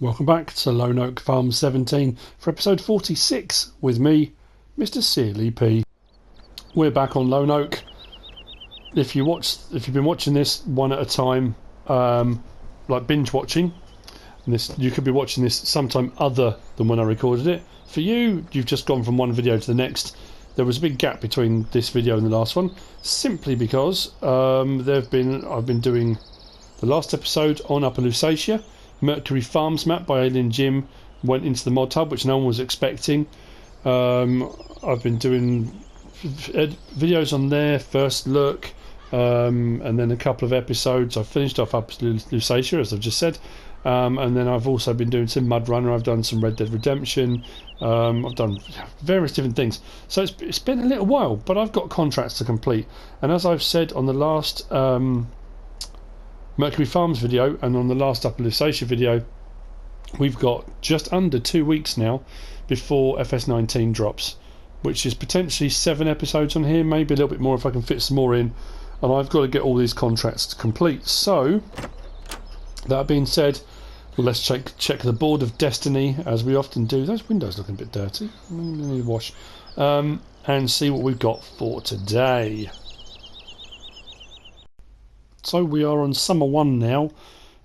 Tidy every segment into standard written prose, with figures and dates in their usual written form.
Welcome back to Lone Oak Farm 17 for episode 46 with me, MrSealyp. We're back on Lone Oak. If you've been watching this one at a time, like binge watching, you could be watching this sometime other than when I recorded it. For you, you've just gone from one video to the next. There was a big gap between this video and the last one, simply because I've been doing the last episode on Upper Lusatia. Mercury Farms map by Alien Jim went into the mod hub, which no one was expecting. I've been doing videos on there, first look, and then a couple of episodes. I finished off Upper Lusatia, as I've just said, and then I've also been doing some Mud Runner. I've done some Red Dead Redemption. I've done various different things. So it's been a little while, but I've got contracts to complete. And as I've said on the last Mercury Farms video and on the last Upper Lusatia video, we've got just under 2 weeks now before FS19 drops, which is potentially 7 episodes on here, maybe a little bit more if I can fit some more in, and I've got to get all these contracts to complete. So that being said, let's check the board of destiny, as we often do. Those windows looking a bit dirty, need a wash, and see what we've got for today. So we are on summer 1 now.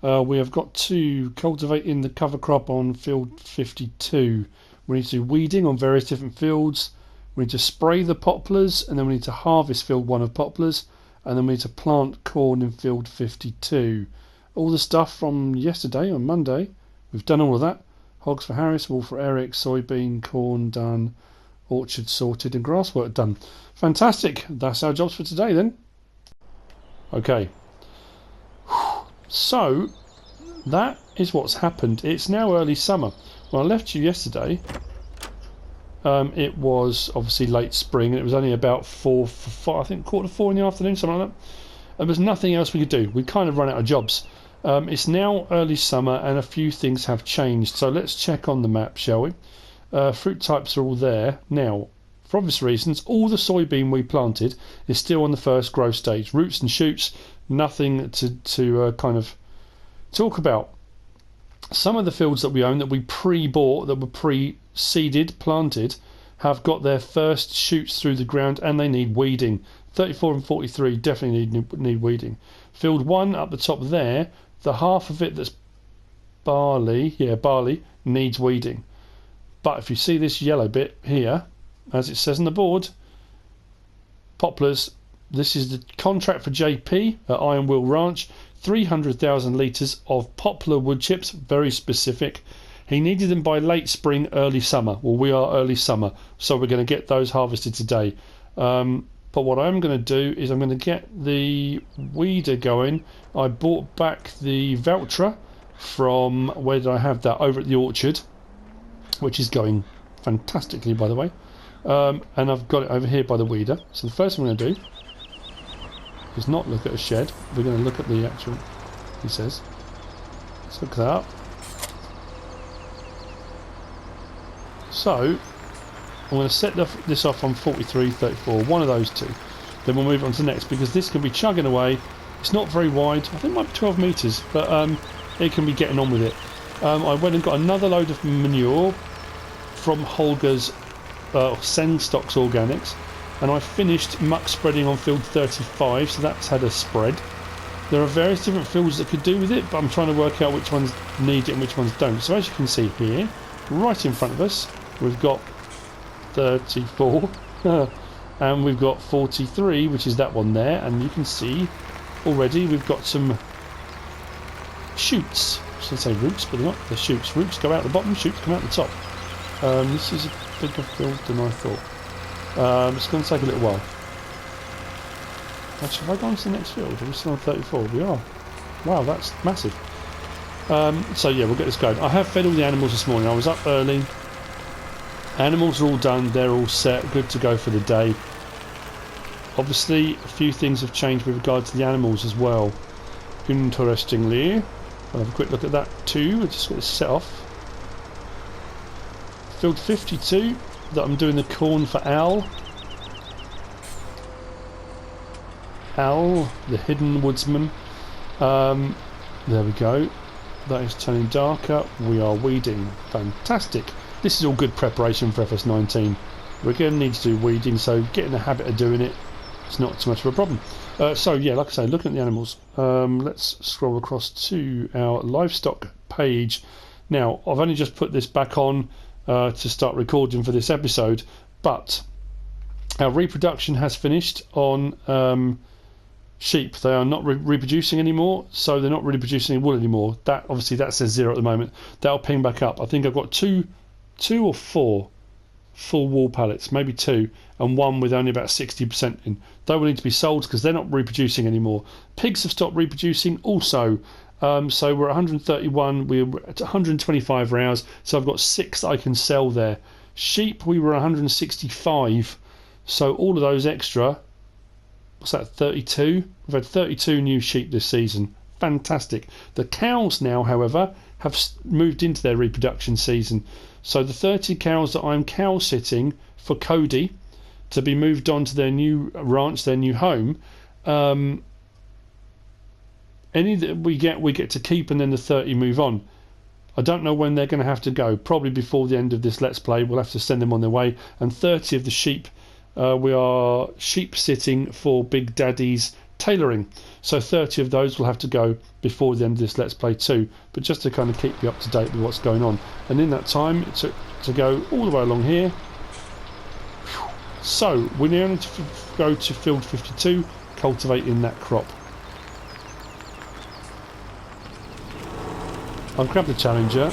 We have got to cultivating the cover crop on field 52. We need to do weeding on various different fields. We need to spray the poplars, and then we need to harvest field 1 of poplars, and then we need to plant corn in field 52. All the stuff from yesterday on Monday, we've done all of that. Hogs for Harris, wool for Eric, soybean, corn done, orchard sorted, and grass work done. Fantastic. That's our jobs for today then. Okay. So that is what's happened. It's now early summer. When I left you yesterday, it was obviously late spring, and it was only about 4, I think 3:45 in the afternoon, something like that. There was nothing else we could do. We kind of run out of jobs. It's now early summer, and a few things have changed. So let's check on the map, shall we? Fruit types are all there now. For obvious reasons, all the soybean we planted is still on the first growth stage. Roots and shoots, nothing to kind of talk about. Some of the fields that we own, that we pre-bought, that were pre-seeded, planted, have got their first shoots through the ground, and they need weeding. 34 and 43 definitely need weeding. Field 1 up the top there, the half of it that's barley, needs weeding. But if you see this yellow bit here, as it says on the board, poplars, this is the contract for JP at Iron Wheel Ranch, 300,000 litres of poplar wood chips, very specific. He needed them by late spring, early summer. Well, we are early summer, so we're going to get those harvested today. But what I'm going to do is I'm going to get the weeder going. I bought back the Valtra from, where did I have that? Over at the orchard, which is going fantastically, by the way. And I've got it over here by the weeder. So the first thing I'm going to do is not look at a shed. We're going to look at the actual, he says. Let's look that up. So I'm going to set this off on 43, 34, one of those two. Then we'll move on to the next, because this can be chugging away. It's not very wide. I think it might be 12 metres, but it can be getting on with it. I went and got another load of manure from Holger's Sendstocks Organics, and I finished muck spreading on field 35, so that's had a spread. There are various different fields that could do with it, but I'm trying to work out which ones need it and which ones don't. So as you can see here, right in front of us, we've got 34 and we've got 43, which is that one there, and you can see already we've got some shoots. I should say roots, but they're not. They're shoots. Roots go out the bottom, shoots come out the top. This is a bigger field than I thought. It's going to take a little while. Actually, have I gone to the next field? Are we still on 34? We are. Wow, that's massive. So yeah, we'll get this going. I have fed all the animals this morning. I was up early. Animals are all done. They're all set, good to go for the day. Obviously, a few things have changed with regard to the animals as well. Interestingly, I'll have a quick look at that too. I just got this set off. Field 52, that I'm doing the corn for Al. Al, the hidden woodsman. There we go. That is turning darker. We are weeding. Fantastic. This is all good preparation for FS19. We're going to need to do weeding, so get in the habit of doing it. It's not too much of a problem. So yeah, like I say, looking at the animals. Let's scroll across to our livestock page. Now, I've only just put this back on to start recording for this episode, but our reproduction has finished on sheep. They are not reproducing anymore, so they're not really producing any wool anymore. That obviously that says 0 at the moment. That'll ping back up. I think I've got two or four full wool pallets, maybe 2, and 1 with only about 60% in. They will need to be sold because they're not reproducing anymore. Pigs have stopped reproducing also. So we're at 131, we're at 125 rows, so I've got 6 that I can sell there. Sheep, we were 165, so all of those extra, what's that, 32? We've had 32 new sheep this season. Fantastic. The cows now, however, have moved into their reproduction season. So the 30 cows that I'm cow sitting for Cody to be moved on to their new ranch, their new home, any that we get to keep, and then the 30 move on. I don't know when they're going to have to go. Probably before the end of this Let's Play. We'll have to send them on their way. And 30 of the sheep, we are sheep sitting for Big Daddy's tailoring. So 30 of those will have to go before the end of this Let's Play too. But just to kind of keep you up to date with what's going on. And in that time, it took to go all the way along here. So we now need to go to field 52, cultivating that crop. I'll grab the Challenger,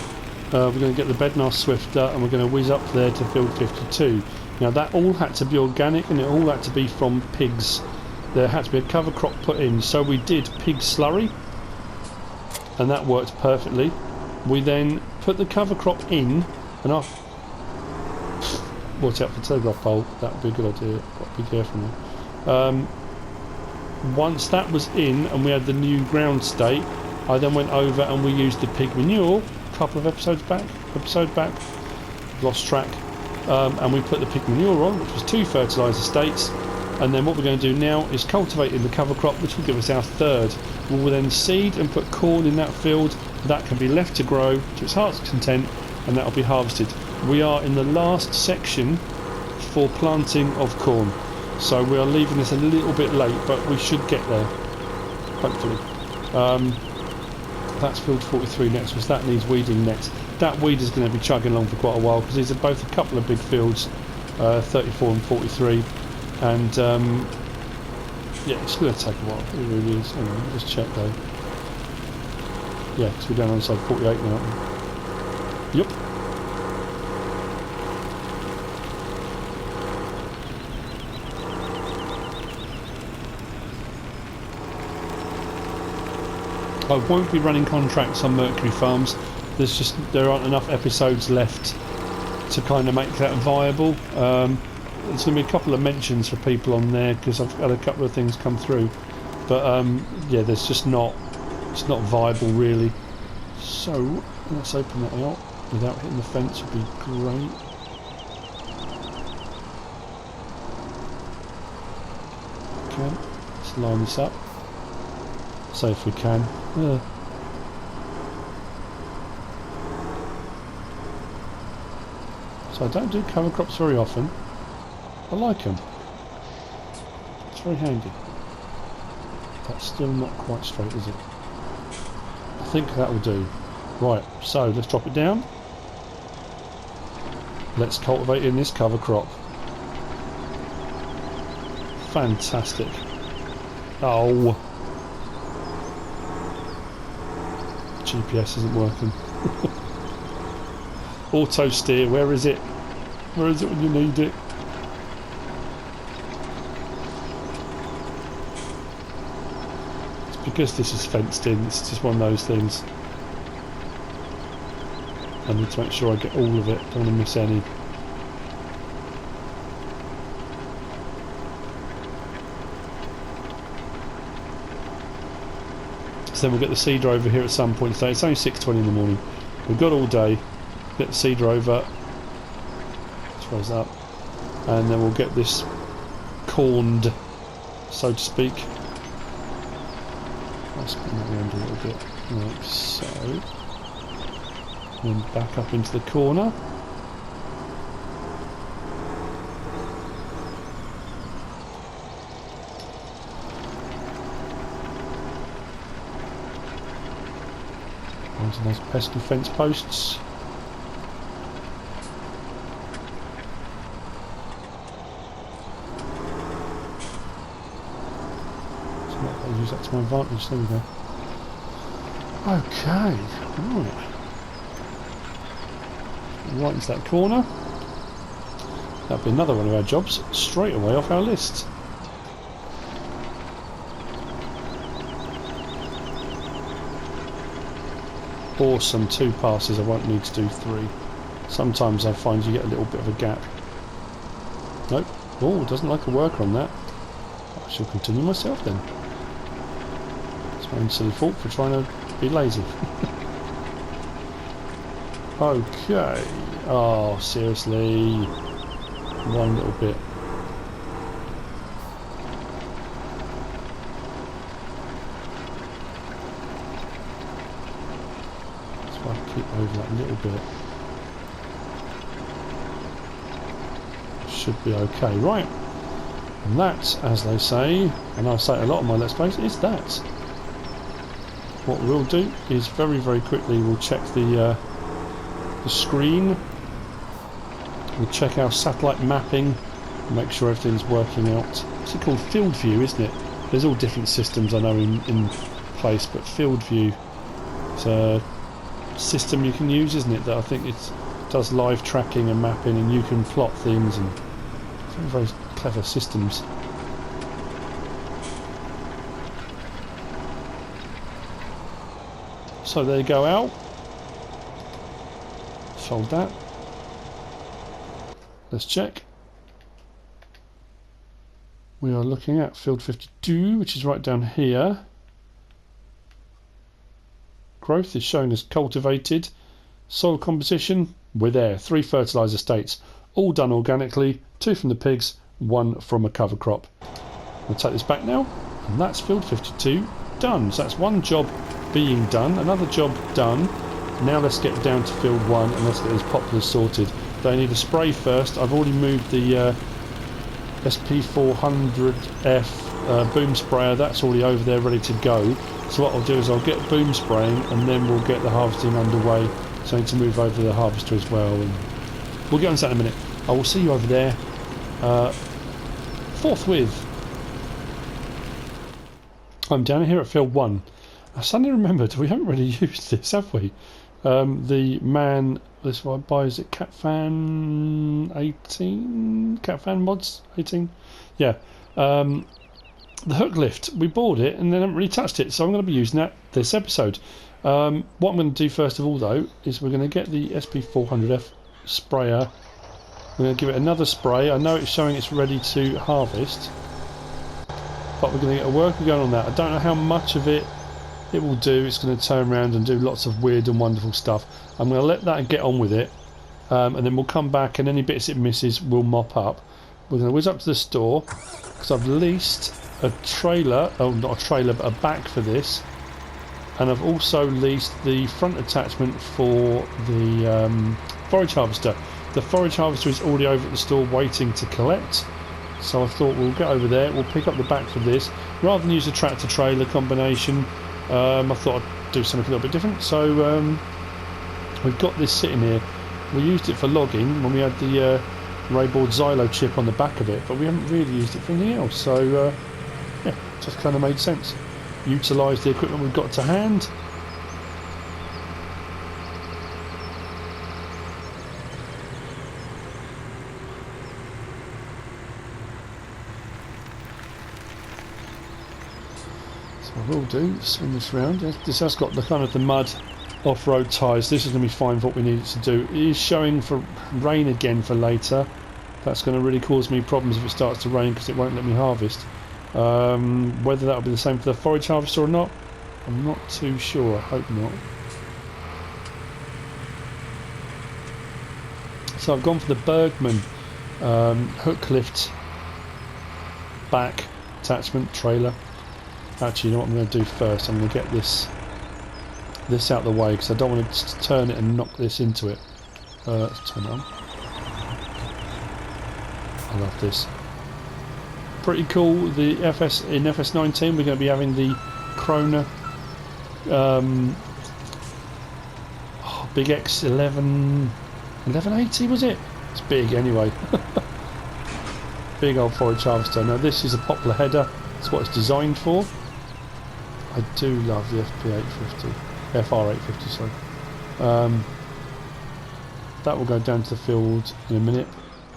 we're going to get the Bednar Swifter, and we're going to whiz up there to field 52. Now that all had to be organic, and it all had to be from pigs. There had to be a cover crop put in, so we did pig slurry, and that worked perfectly. We then put the cover crop in, and off. Watch out for the telegraph pole, that would be a good idea, got to be careful now. Once that was in, and we had the new ground state, I then went over and we used the pig manure a couple of episode back, lost track, and we put the pig manure on, which was 2 fertiliser states, and then what we're going to do now is cultivate in the cover crop, which will give us our 3rd. We will then seed and put corn in that field. That can be left to grow to its heart's content, and that will be harvested. We are in the last section for planting of corn, so we are leaving this a little bit late, but we should get there, hopefully. That's field 43 next, because that needs weeding next. That weed is going to be chugging along for quite a while, because these are both a couple of big fields, 34 and 43, and yeah, it's going to take a while. It really is. Hang on, let me just check though. Yeah, because we're down on side 48 now, aren't we? Yep. I won't be running contracts on Mercury Farms. There aren't enough episodes left to kind of make that viable. There's going to be a couple of mentions for people on there because I've had a couple of things come through, but yeah, there's just not. It's not viable really. So let's open that out without hitting the fence. Would be great. Okay, let's line this up. So if we can. So I don't do cover crops very often. I like them. It's very handy. That's still not quite straight, is it? I think that will do. Right, so let's drop it down. Let's cultivate in this cover crop. Fantastic. Oh. GPS isn't working. Auto steer, where is it? Where is it when you need it? It's because this is fenced in, it's just one of those things. I need to make sure I get all of it, don't want to miss any. So then we'll get the seeder over here at some point today. It's only 6:20 in the morning. We've got all day. Get the seeder over. Let's raise that up. And then we'll get this corned, so to speak. I'll spin that around a little bit, like so. Then back up into the corner. Onto those pesky fence posts. I'll use that to my advantage. There we go. Okay, right into that corner. That'll be another one of our jobs straight away off our list. Awesome, 2 passes, I won't need to do 3. Sometimes I find you get a little bit of a gap. Nope. Oh, doesn't like a worker on that. I shall continue myself then. It's my own silly fault for trying to be lazy. Okay. Oh, seriously. One little bit. So I keep over that little bit. Should be okay. Right. And that, as they say, and I say it a lot on my Let's Plays, is that. What we'll do is very, very quickly we'll check the screen. We'll check our satellite mapping, make sure everything's working out. What's it called? Field view, isn't it? There's all different systems I know in place, but field view is a system you can use, isn't it? That I think it does live tracking and mapping, and you can plot things, and very, very clever systems. So there you go out. Fold that. Let's check. We are looking at field 52, which is right down here. Growth is showing as cultivated. Soil composition, we're there. 3 fertiliser states, all done organically. 2 from the pigs, 1 from a cover crop. We'll take this back now, and that's field 52 done. So that's 1 job being done, another job done. Now let's get down to field 1 and let's get these poplars sorted. They need a spray first. I've already moved the SP400F boom sprayer. That's already over there ready to go. So what I'll do is I'll get boom spraying and then we'll get the harvesting underway. So I need to move over the harvester as well, and we'll get on to that in a minute. I will see you over there forthwith. I'm down here at field 1. I suddenly remembered we haven't really used this, have we? The man, this one buys it, Catfan 18? Catfan Mods 18? Yeah. The Hooklift, we bought it and then haven't really touched it, so I'm going to be using that this episode. What I'm going to do first of all though is we're going to get the SP400F sprayer. We're going to give it another spray. I know it's showing it's ready to harvest, but we're going to get a worker going on that. I don't know how much of it will do. It's going to turn around and do lots of weird and wonderful stuff. I'm going to let that get on with it, and then we'll come back and any bits it misses we'll mop up. We're going to whiz up to the store because I've leased a trailer, oh not a trailer but a back for this, and I've also leased the front attachment for the forage harvester. The forage harvester is already over at the store waiting to collect, so I thought we'll get over there, we'll pick up the back for this rather than use the tractor trailer combination. I thought I'd do something a little bit different, so we've got this sitting here. We used it for logging when we had the Rayboard Xylo chip on the back of it, but we haven't really used it for anything else, so yeah, just kind of made sense. Utilise the equipment we've got to hand. So I will do, swing this round. This has got the kind of the mud off-road tyres. This is going to be fine for what we need it to do. It is showing for rain again for later. That's going to really cause me problems if it starts to rain because it won't let me harvest. Whether that will be the same for the forage harvester or not, I'm not too sure. I hope not. So I've gone for the Bergmann Hooklift back attachment trailer. Actually, you know what I'm going to do first? I'm going to get this out of the way because I don't want to turn it and knock this into it. Let's turn it on. I love this. Pretty cool. The FS19 we're going to be having the Krona Big X 1180 was it? It's big anyway. Big old forage harvester. Now this is a Poplar header. That's what it's designed for. I do love the FR850, sorry. That will go down to the field in a minute.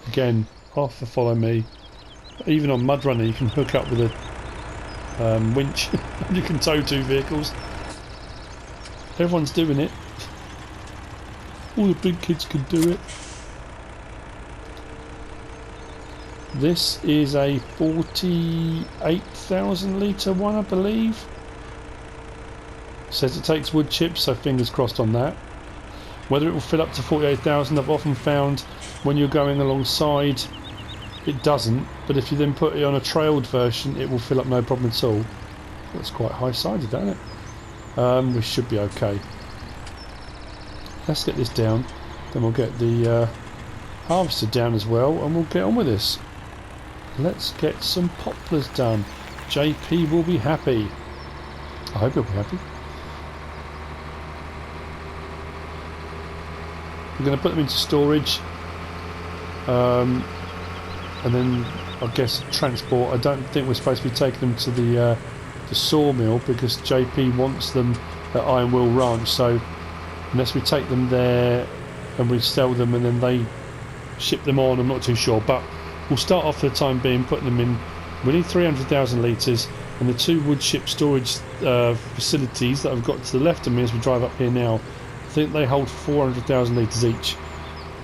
Again, off the follow me. Even on Mud Runner you can hook up with a winch. You can tow 2 vehicles. Everyone's doing it. All the big kids can do it. This is a 48,000 litre one, I believe. Says it takes wood chips, so fingers crossed on that. Whether it will fill up to 48,000, I've often found when you're going alongside it doesn't, but if you then put it on a trailed version it will fill up no problem at all. That's quite high-sided, isn't it? We should be okay. Let's get this down, then we'll get the harvester down as well and we'll get on with this. Let's get some poplars done. JP will be happy. I hope he'll be happy. We're going to put them into storage and then I guess transport. I don't think we're supposed to be taking them to the sawmill because JP wants them at Iron Wheel Ranch, so unless we take them there and we sell them and then they ship them on, I'm not too sure, but we'll start off for the time being putting them in. We need 300,000 litres, and the 2 wood chip storage facilities that I've got to the left of me as we drive up here now, I think they hold 400,000 litres each.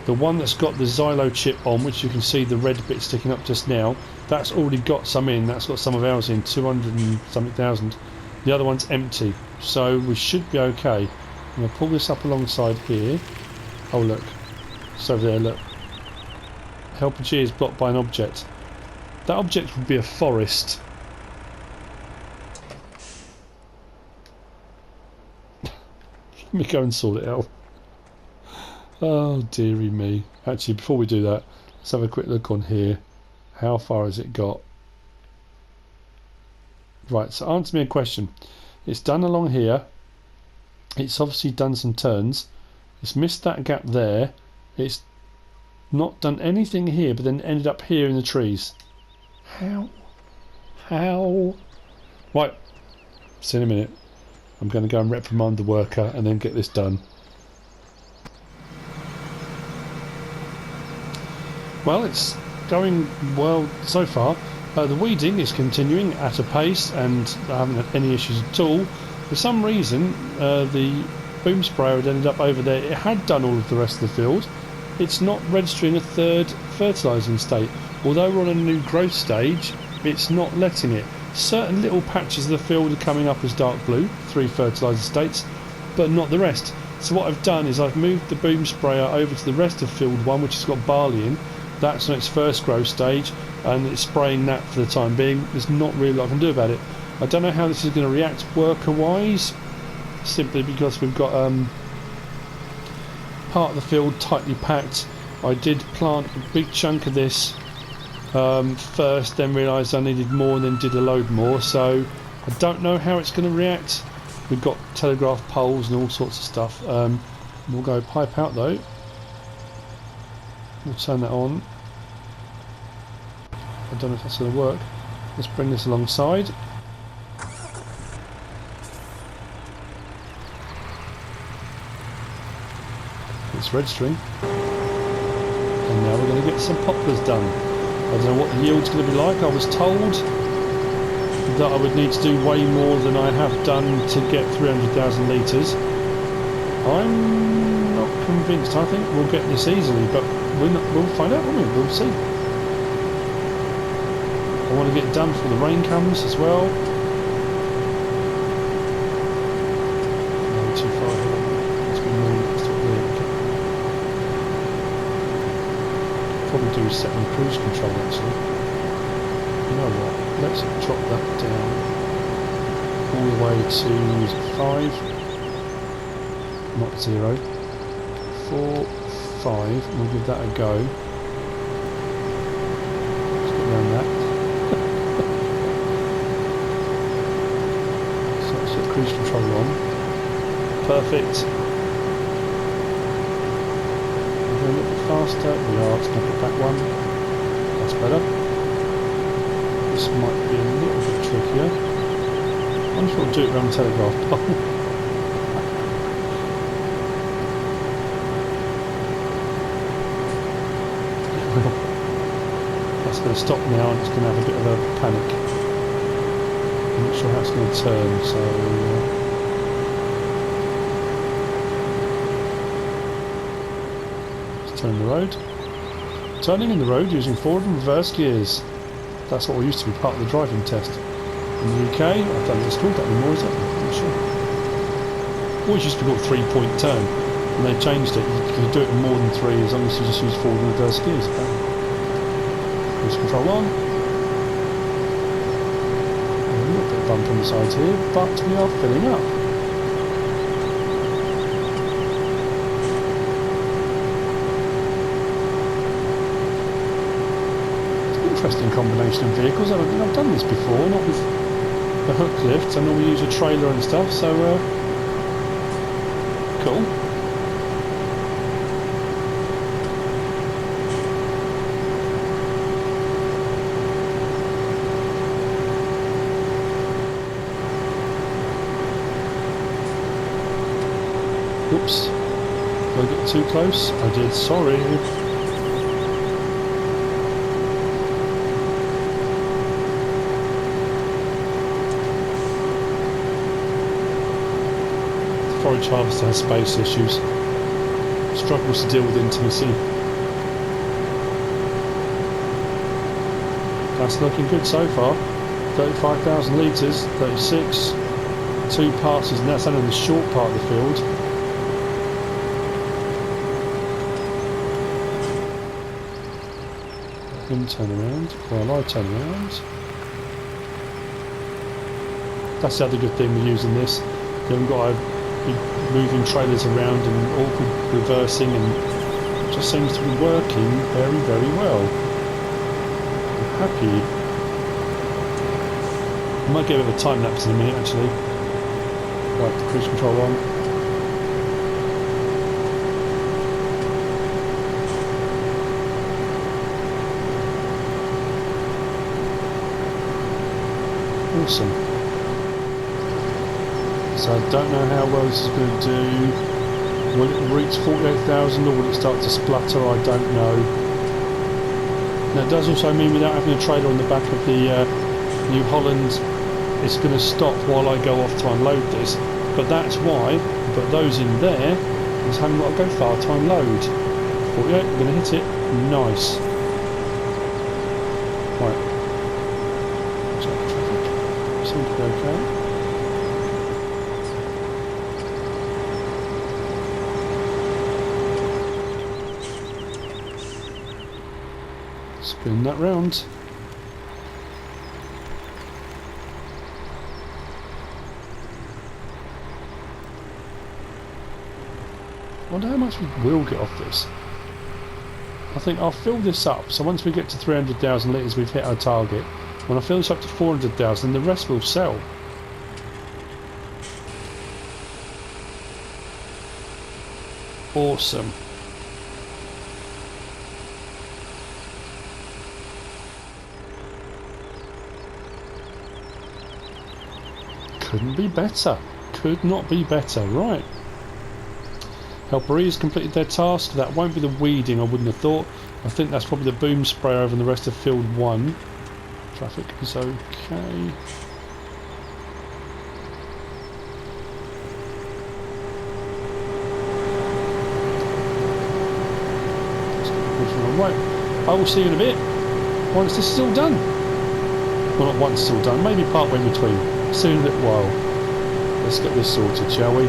The one that's got the Xylo chip on, which you can see the red bit sticking up just now, that's already got some in. That's got some of ours in, 200 and something thousand. The other one's empty, so we should be okay. I'm going to pull this up alongside here. Oh look, it's over there, look. Helper G is blocked by an object. That object would be a forest. Let me go and sort it out. Oh dearie me. Actually, before we do that, let's have a quick look on here. How far has it got? Right, so answer me a question. It's done along here. It's obviously done some turns. It's missed that gap there. It's not done anything here, but then ended up here in the trees. How? Right, see in a minute. I'm going to go and reprimand the worker and then get this done. Well, it's going well so far. The weeding is continuing at a pace and I haven't had any issues at all. For some reason, the boom sprayer had ended up over there. It had done all of the rest of the field. It's not registering a 3rd fertilising state. Although we're on a new growth stage, it's not letting it. Certain little patches of the field are coming up as dark blue, 3 fertiliser states, but not the rest. So what I've done is I've moved the boom sprayer over to the rest of field 1, which has got barley in. That's on its first growth stage and it's spraying that for the time being. There's not really a lot I can do about it. I don't know how this is going to react worker wise, simply because we've got part of the field tightly packed. I did plant a big chunk of this first, then realised I needed more and then did a load more, so I don't know how it's going to react. We've got telegraph poles and all sorts of stuff. We'll go pipe out though. We'll turn that on. I don't know if that's going to work. Let's bring this alongside. It's registering. And now we're going to get some poplars done. I don't know what the yield's going to be like. I was told that I would need to do way more than I have done to get 300,000 litres. I'm not convinced. I think we'll get this easily, but we'll find out, won't we? We'll see. I want to get done before the rain comes as well. No, too far ahead. Let's be moving. Let's do it there. Probably do set on cruise control actually. You know what? Let's drop that down. all the way to 5, not 0, 4, 5, and we'll give that a go. Let's get around that. So let's get cruise control on. Perfect. We're going a little bit faster. We are. Let's knock it back one. That's better. This might be a little bit trickier. I'm just going to do it around the telegraph pole. That's going to stop now and it's going to have a bit of a panic. I'm not sure how it's going to turn, so... let's turn the road. Turning in the road using forward and reverse gears. That's what used to be part of the driving test. In the UK, I don't think it's called that anymore, is it? I'm not sure. Always used to be called 3-point turn, and they changed it. You could do it in more than 3 as long as you just use forward and reverse gears. Cruise control on. A little bit of bump on the sides here, but we are filling up. Interesting combination of vehicles. I've done this before, not with the Hooklift. I normally use a trailer and stuff, so cool. Oops. Did I get too close? I did, sorry. Forage harvester has space issues, struggles to deal with intimacy. That's looking good so far. 35,000 litres, 36, 2 passes, and that's only the short part of the field. Him turn around, while I turn around. That's the other good thing with using this. You haven't got to be moving trailers around and awkward reversing, and it just seems to be working very, very well. I'm happy. I might get a bit of a time lapse in a minute actually. Right, the cruise control on. Awesome. So I don't know how well this is going to do. Will it reach 48,000 or will it start to splutter? I don't know. Now it does also mean without having a trailer on the back of the New Holland, it's going to stop while I go off to unload this. But that's why I put those in there, because I haven't got to go far to unload. 48, we're going to hit it. Nice. Right. Check the traffic. Seems to be okay. Spin that round. I wonder how much we will get off this. I think I'll fill this up, so once we get to 300,000 litres we've hit our target. When I fill this up to 400,000 the rest will sell. Awesome. Couldn't be better. Could not be better. Right. Helpery has completed their task. That won't be the weeding, I wouldn't have thought. I think that's probably the boom sprayer over the rest of field 1. Traffic is okay. Right. I will see you in a bit once this is all done. Well, not once it's all done, maybe part way in between. Soon a little while. Let's get this sorted, shall we?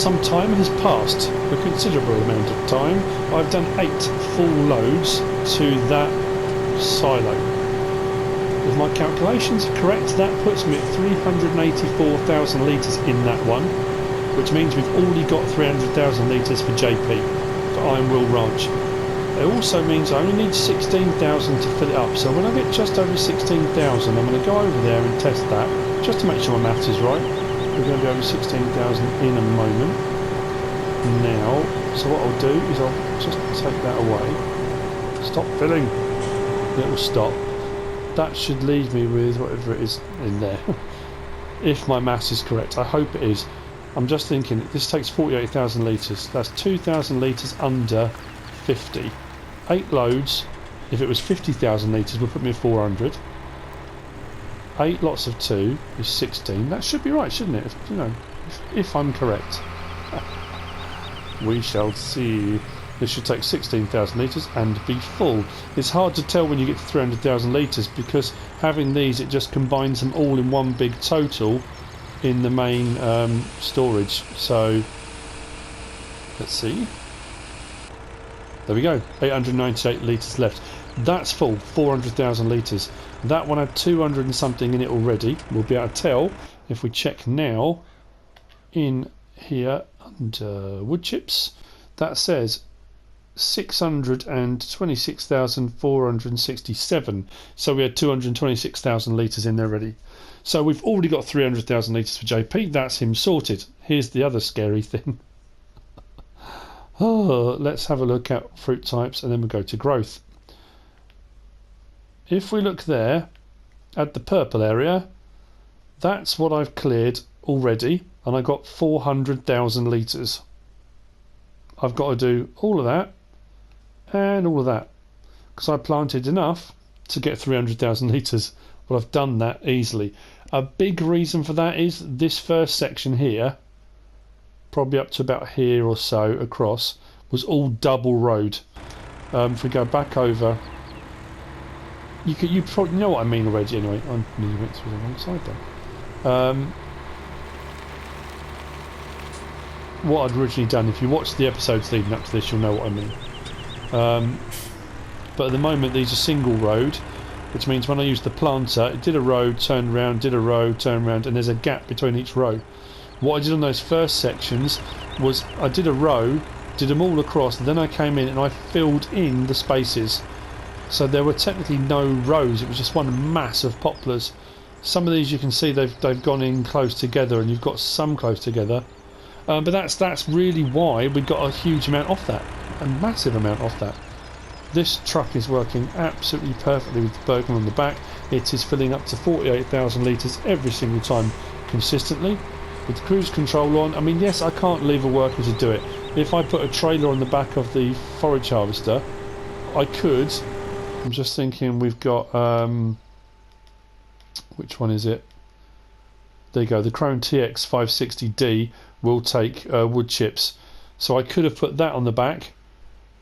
some time has passed, a considerable amount of time. I've done 8 full loads to that silo. If my calculations are correct, that puts me at 384,000 litres in that one, which means we've already got 300,000 litres for JP, for Iron Will Ranch. It also means I only need 16,000 to fill it up, so when I get just over 16,000, I'm going to go over there and test that, just to make sure my maths is right. We're going to be over 16,000 in a moment. Now, so what I'll do is I'll just take that away. Stop filling. It will stop. That should leave me with whatever it is in there. If my maths is correct. I hope it is. I'm just thinking, this takes 48,000 litres. That's 2,000 litres under 50. 8 loads, if it was 50,000 litres, would put me at 400. 8 lots of 2 is 16. That should be right, shouldn't it? If I'm correct. We shall see. This should take 16,000 litres and be full. It's hard to tell when you get to 300,000 litres because having these, it just combines them all in one big total in the main storage. So let's see. There we go. 898 litres left. That's full. 400,000 litres. That one had 200 and something in it already. We'll be able to tell if we check now in here under wood chips. That says 626,467. So we had 226,000 litres in there already. So we've already got 300,000 litres for JP. That's him sorted. Here's the other scary thing. Oh, let's have a look at fruit types and then we'll go to growth. If we look there at the purple area, that's what I've cleared already, and I got 400,000 litres. I've got to do all of that and all of that because I planted enough to get 300,000 litres. But I've done that easily. A big reason for that is this first section here, probably up to about here or so across, was all double road. If we go back over, you probably know what I mean already. Anyway, I nearly went through the wrong side there. What I'd originally done, if you watch the episodes leading up to this, you'll know what I mean. But at the moment, these are single road, which means when I use the planter, it did a row, turned around, did a row, turned around, and there's a gap between each row. What I did on those first sections was I did a row, did them all across, and then I came in and I filled in the spaces. So there were technically no rows, it was just one mass of poplars. Some of these you can see they've gone in close together, and you've got some close together. But that's really why we got a huge amount off that, a massive amount off that. This truck is working absolutely perfectly with the Bergmann on the back. It is filling up to 48,000 litres every single time consistently. With the cruise control on, I mean, yes, I can't leave a worker to do it. If I put a trailer on the back of the forage harvester, I could. I'm just thinking we've got, which one is it? There you go, the Krone TX 560D will take wood chips. So I could have put that on the back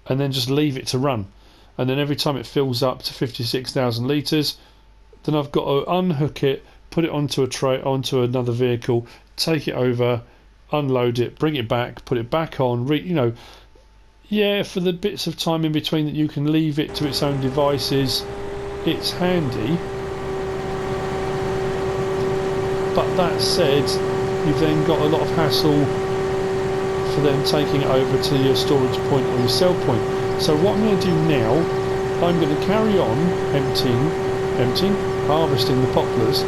and then just leave it to run. And then every time it fills up to 56,000 litres, then I've got to unhook it, put it onto a tray, onto another vehicle, take it over, unload it, bring it back, put it back on, yeah, for the bits of time in between that you can leave it to its own devices, it's handy. But that said, you've then got a lot of hassle for them taking it over to your storage point or your sell point. So what I'm going to do now, I'm going to carry on emptying, harvesting the poplars.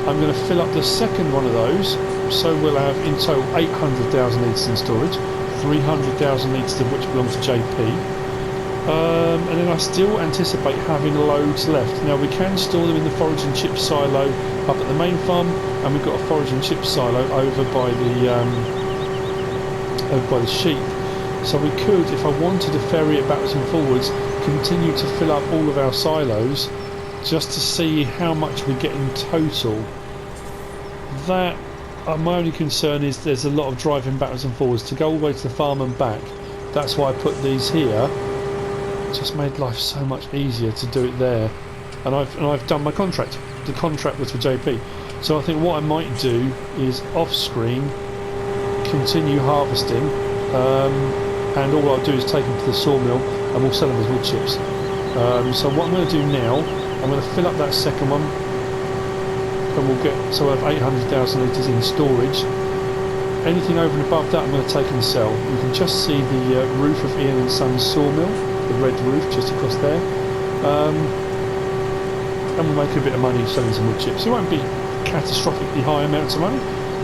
I'm going to fill up the second one of those, so we'll have in total 800,000 litres in storage, 300,000 litres of which belong to JP. And then I still anticipate having loads left. Now we can store them in the forage and chip silo up at the main farm, and we've got a forage and chip silo over by the sheep. So we could, if I wanted to ferry it backwards and forwards, continue to fill up all of our silos just to see how much we get in total. That my only concern is there's a lot of driving backwards and forwards to go all the way to the farm and back. That's why I put these here. It just made life so much easier to do it there. And I've done my contract. The contract was for JP. So I think what I might do is off screen continue harvesting, and all I'll do is take them to the sawmill and we'll sell them as wood chips. So what I'm going to do now, I'm going to fill up that second one, and we'll get, so I have 800,000 litres in storage. Anything over and above that I'm going to take and sell. You can just see the roof of Ian and Son's sawmill, the red roof just across there. And we'll make a bit of money selling some wood chips. It won't be catastrophically high amounts of money,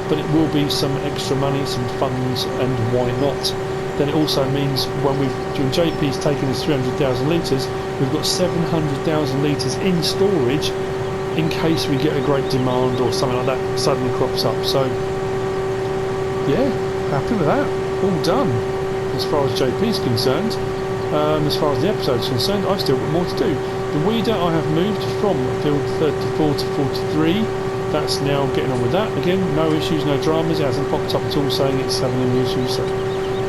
but it will be some extra money, some funds, and why not? Then it also means when JP's taken us 300,000 litres, we've got 700,000 litres in storage in case we get a great demand or something like that suddenly crops up. So yeah, happy with that. All done as far as JP's concerned. As far as the episode's concerned, I've still got more to do. The weeder I have moved from field 34 to 43. That's now getting on with that. Again, no issues, no dramas. It hasn't popped up at all saying it's having any issues. So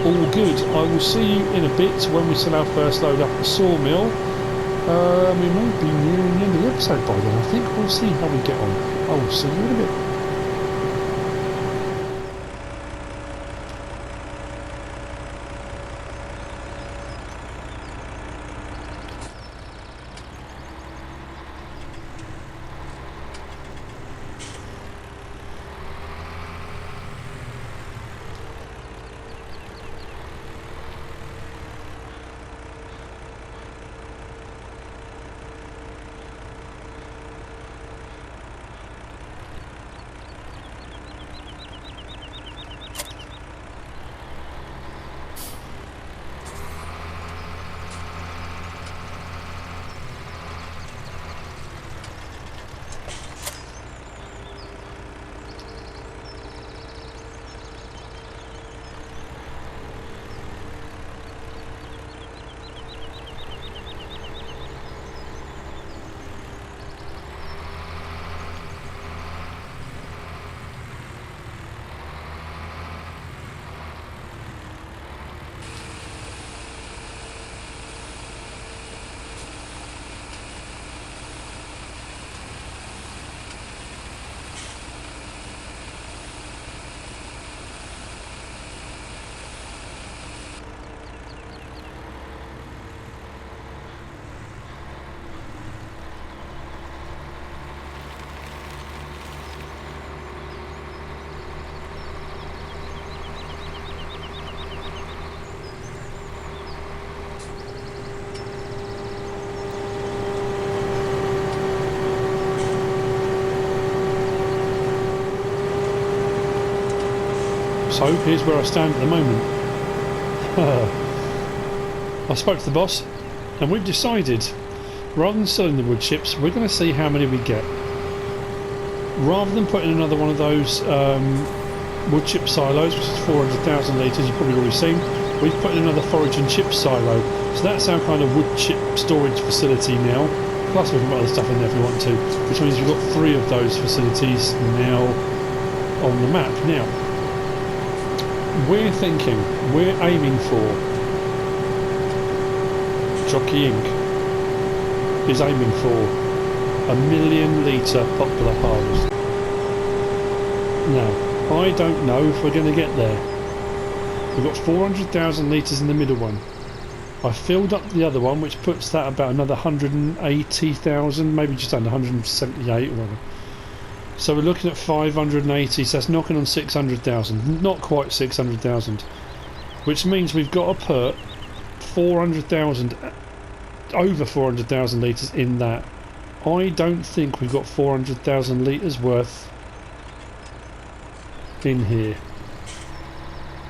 all good. I will see you in a bit when we sell our first load up at the sawmill. We might be nearing the end of the episode by then, I think. We'll see how we get on. I will see you in a bit. So here's where I stand at the moment. I spoke to the boss and we've decided, rather than selling the wood chips, we're going to see how many we get. Rather than putting another one of those wood chip silos, which is 400,000 litres, you've probably already seen, we've put in another forage and chip silo. So that's our kind of wood chip storage facility now. Plus we can put other stuff in there if we want to, which means we've got 3 of those facilities now on the map. Now, we're thinking, we're aiming for, Jockey Inc. is aiming for 1,000,000 litre Poplar Harvest. Now, I don't know if we're going to get there. We've got 400,000 litres in the middle one. I filled up the other one, which puts that about another 180,000, maybe just under 178 or whatever. So we're looking at 580, so that's knocking on 600,000. Not quite 600,000. Which means we've got to put 400,000, over 400,000 litres in that. I don't think we've got 400,000 litres worth in here.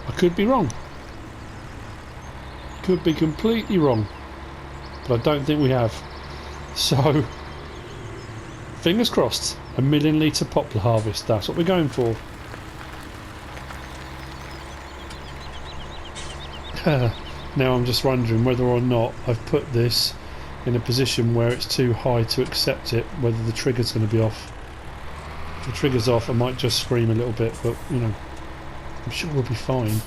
I could be wrong. Could be completely wrong. But I don't think we have. So, fingers crossed. 1,000,000 litre Poplar Harvest. That's what we're going for. Now I'm just wondering whether or not I've put this in a position where it's too high to accept it, whether the trigger's going to be off. If the trigger's off, I might just scream a little bit, but you know, I'm sure we'll be fine.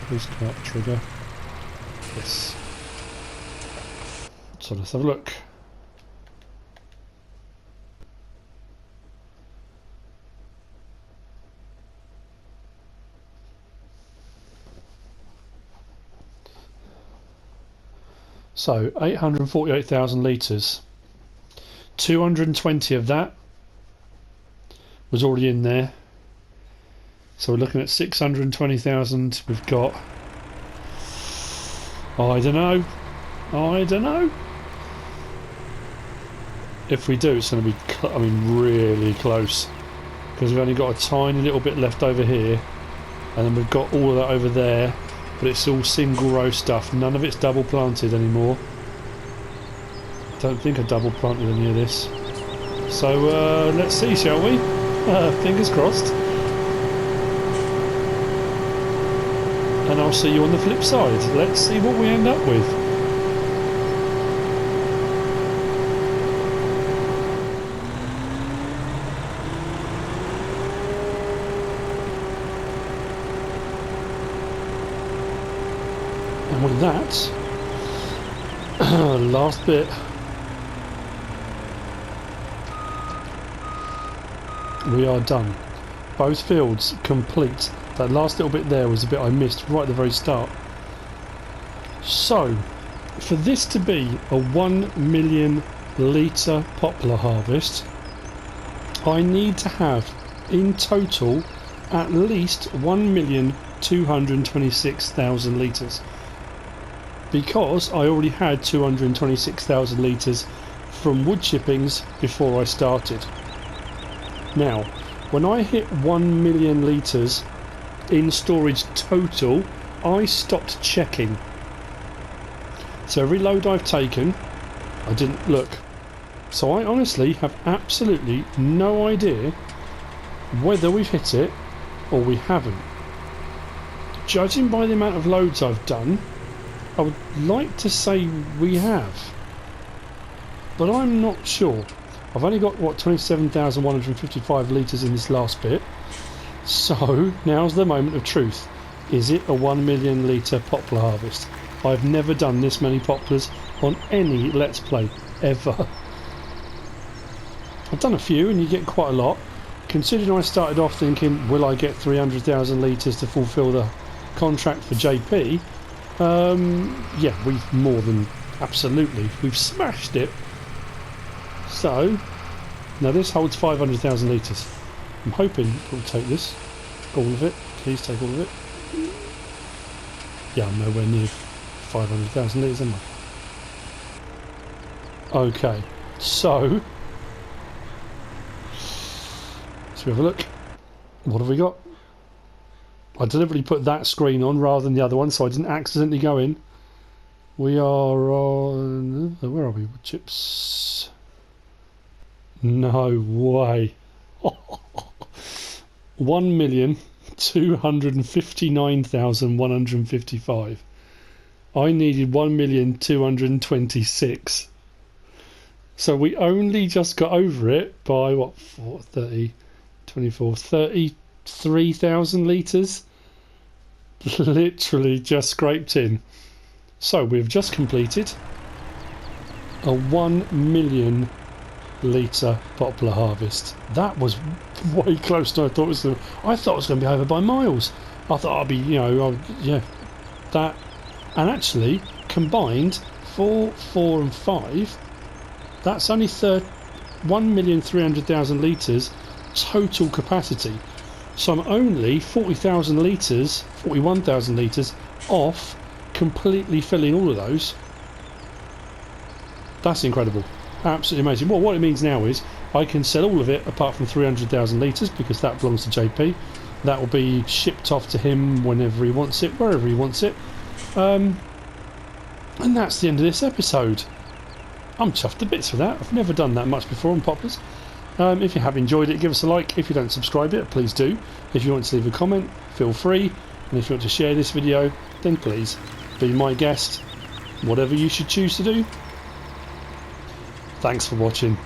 Please come out the trigger. Yes. So let's have a look. So 848,000 litres. 220 of that was already in there. So we're looking at 620,000 we've got. I don't know. If we do, it's going to be, really close. Because we've only got a tiny little bit left over here. And then we've got all of that over there. But it's all single row stuff. None of it's double planted anymore. Don't think I double planted any of this. So let's see, shall we? Fingers crossed. And I'll see you on the flip side. Let's see what we end up with. And with that, last bit. We are done. Both fields complete. That last little bit there was a bit I missed right at the very start. So, for this to be a 1 million litre poplar harvest, I need to have in total at least 1,226,000 litres. Because I already had 226,000 litres from wood chippings before I started. Now, when I hit 1 million litres in storage total, I stopped checking. So every load I've taken, I didn't look. So I honestly have absolutely no idea whether we've hit it or we haven't. Judging by the amount of loads I've done, I would like to say we have. But I'm not sure. I've only got, 27,155 litres in this last bit. So, now's the moment of truth. Is it a 1 million litre poplar harvest? I've never done this many poplars on any Let's Play, ever. I've done a few and you get quite a lot. Considering I started off thinking, will I get 300,000 litres to fulfil the contract for JP? Yeah, we've more than absolutely. We've smashed it. So, now this holds 500,000 litres. I'm hoping it'll take this. All of it. Please take all of it. Yeah, I'm nowhere near 500,000 litres, am I? Okay, so let's have a look. What have we got? I deliberately put that screen on rather than the other one so I didn't accidentally go in. We are on... where are we? Chips... No way. 1,259,155. I needed 1,226,000. So we only just got over it by what, 33,000 litres? Literally just scraped in. So we've just completed a 1 million litre poplar harvest. That was way closer than I thought it was going to. I thought it was going to be over by miles. I thought I'd be, yeah, that. And actually, combined 4, 4 and 5, that's only 1,300,000 litres total capacity. So I'm only 40,000 litres, 41,000 litres off completely filling all of those. That's incredible. Absolutely amazing. Well, what it means now is I can sell all of it apart from 300,000 litres because that belongs to JP. That will be shipped off to him whenever he wants it, wherever he wants it. And that's the end of this episode. I'm chuffed to bits for that. I've never done that much before on poplars. If you have enjoyed it, give us a like. If you don't subscribe yet, please do. If you want to leave a comment, feel free. And if you want to share this video, then please be my guest. Whatever you should choose to do. Thanks for watching.